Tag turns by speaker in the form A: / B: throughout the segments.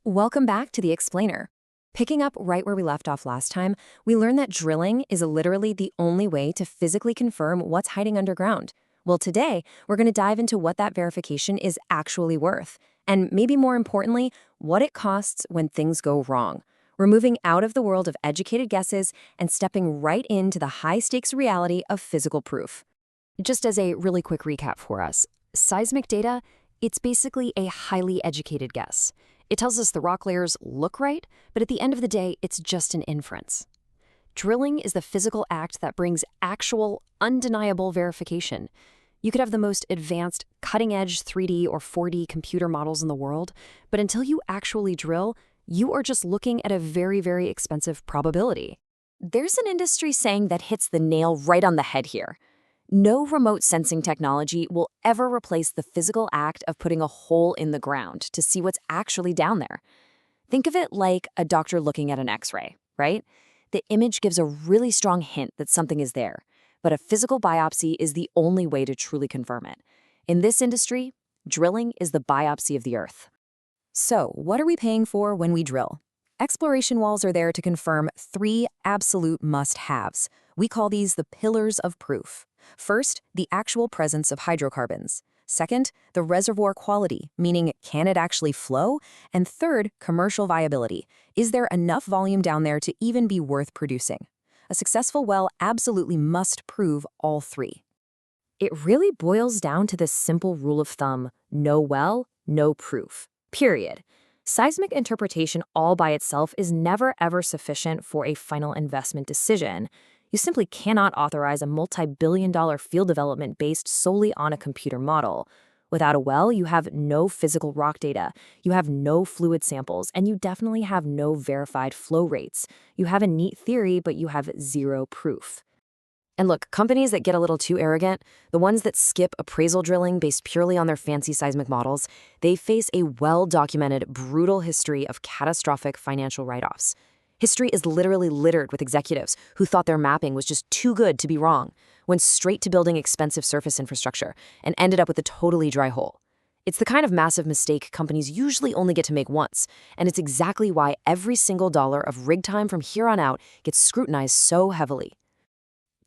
A: Welcome back to The Explainer. Picking up right where we left off last time, we learned that drilling is literally the only way to physically confirm what's hiding underground. Well, today, we're going to dive into what that verification is actually worth, and maybe more importantly, what it costs when things go wrong. We're moving out of the world of educated guesses and stepping right into the high-stakes reality of physical proof. Just as a really quick recap for us, seismic data, it's basically a highly educated guess. It tells us the rock layers look right, but at the end of the day, it's just an inference. Drilling is the physical act that brings actual, undeniable verification. You could have the most advanced, cutting-edge 3D or 4D computer models in the world, but until you actually drill, you are just looking at a very, very expensive probability. There's an industry saying that hits the nail right on the head here. No remote sensing technology will ever replace the physical act of putting a hole in the ground to see what's actually down there. Think of it like a doctor looking at an X-ray, right? The image gives a really strong hint that something is there, but a physical biopsy is the only way to truly confirm it. In this industry, drilling is the biopsy of the earth. So, what are we paying for when we drill? Exploration walls are there to confirm three absolute must-haves. We call these the pillars of proof. First, the actual presence of hydrocarbons. Second, the reservoir quality, meaning can it actually flow? And third, commercial viability. Is there enough volume down there to even be worth producing? A successful well absolutely must prove all three. It really boils down to this simple rule of thumb: no well, no proof. Period. Seismic interpretation all by itself is never ever sufficient for a final investment decision. You simply cannot authorize a multi-billion-dollar field development based solely on a computer model. Without a well, you have no physical rock data, you have no fluid samples, and you definitely have no verified flow rates. You have a neat theory, but you have zero proof. And look, companies that get a little too arrogant, the ones that skip appraisal drilling based purely on their fancy seismic models, they face a well-documented, brutal history of catastrophic financial write-offs. History is literally littered with executives who thought their mapping was just too good to be wrong, went straight to building expensive surface infrastructure, and ended up with a totally dry hole. It's the kind of massive mistake companies usually only get to make once, and it's exactly why every single dollar of rig time from here on out gets scrutinized so heavily.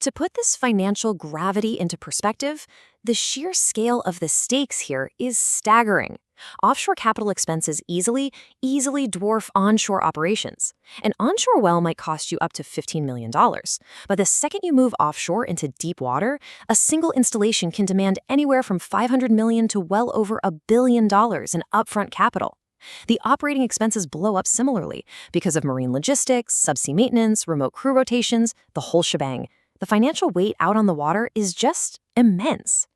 A: To put this financial gravity into perspective, the sheer scale of the stakes here is staggering. Offshore capital expenses easily dwarf onshore operations. An onshore well might cost you up to $15 million, but the second you move offshore into deep water, a single installation can demand anywhere from $500 million to well over $1 billion in upfront capital. The operating expenses blow up similarly because of marine logistics, subsea maintenance, remote crew rotations, the whole shebang. The financial weight out on the water is just immense.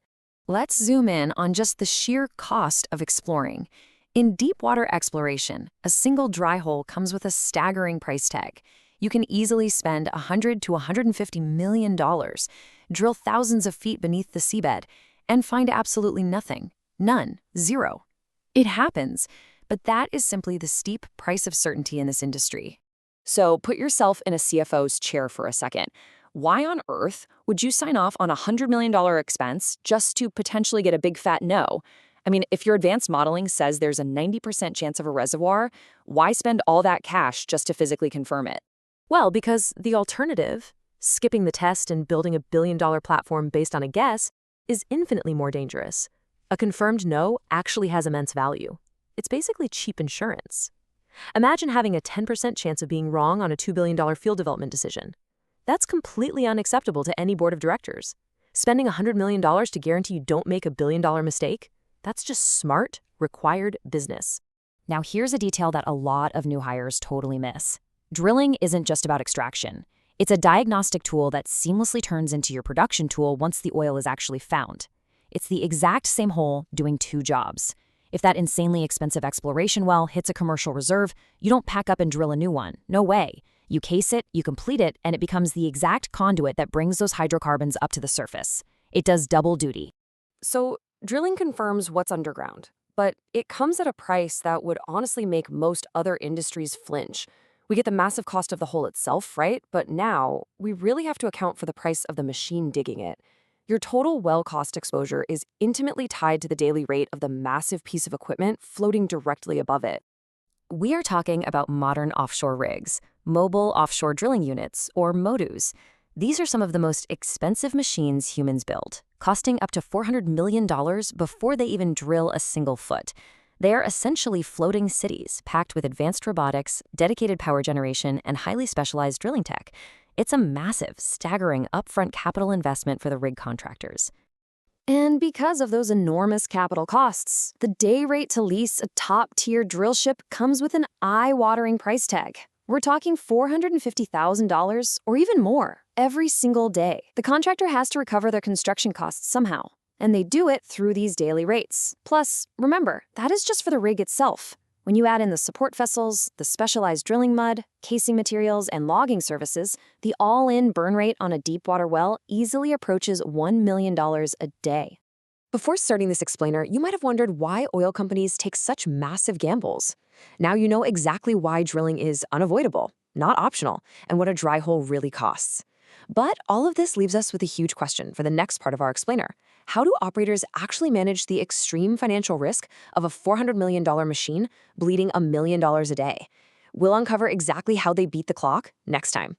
A: Let's zoom in on just the sheer cost of exploring. In deep water exploration, a single dry hole comes with a staggering price tag. You can easily spend $100 to $150 million, drill thousands of feet beneath the seabed, and find absolutely nothing. None. Zero. It happens, but that is simply the steep price of certainty in this industry. So put yourself in a CFO's chair for a second. Why on earth would you sign off on a $100 million expense just to potentially get a big fat no? I mean, if your advanced modeling says there's a 90% chance of a reservoir, why spend all that cash just to physically confirm it? Well, because the alternative, skipping the test and building a billion-dollar platform based on a guess, is infinitely more dangerous. A confirmed no actually has immense value. It's basically cheap insurance. Imagine having a 10% chance of being wrong on a $2 billion field development decision. That's completely unacceptable to any board of directors. Spending $100 million to guarantee you don't make a billion-dollar mistake? That's just smart, required business. Now here's a detail that a lot of new hires totally miss. Drilling isn't just about extraction. It's a diagnostic tool that seamlessly turns into your production tool once the oil is actually found. It's the exact same hole doing two jobs. If that insanely expensive exploration well hits a commercial reserve, you don't pack up and drill a new one. No way. You case it, you complete it, and it becomes the exact conduit that brings those hydrocarbons up to the surface. It does double duty. So, drilling confirms what's underground, but it comes at a price that would honestly make most other industries flinch. We get the massive cost of the hole itself, right? But now, we really have to account for the price of the machine digging it. Your total well cost exposure is intimately tied to the daily rate of the massive piece of equipment floating directly above it. We are talking about modern offshore rigs, mobile offshore drilling units, or MODUs. These are some of the most expensive machines humans build, costing up to $400 million before they even drill a single foot. They are essentially floating cities packed with advanced robotics, dedicated power generation, and highly specialized drilling tech. It's a massive, staggering upfront capital investment for the rig contractors. And because of those enormous capital costs, the day rate to lease a top-tier drill ship comes with an eye-watering price tag. We're talking $450,000 or even more every single day. The contractor has to recover their construction costs somehow, and they do it through these daily rates. Plus, remember, that is just for the rig itself. When you add in the support vessels, the specialized drilling mud, casing materials, and logging services, the all-in burn rate on a deepwater well easily approaches $1 million a day. Before starting this explainer, you might have wondered why oil companies take such massive gambles. Now you know exactly why drilling is unavoidable, not optional, and what a dry hole really costs. But all of this leaves us with a huge question for the next part of our explainer. How do operators actually manage the extreme financial risk of a $400 million machine bleeding $1 million a day? We'll uncover exactly how they beat the clock next time.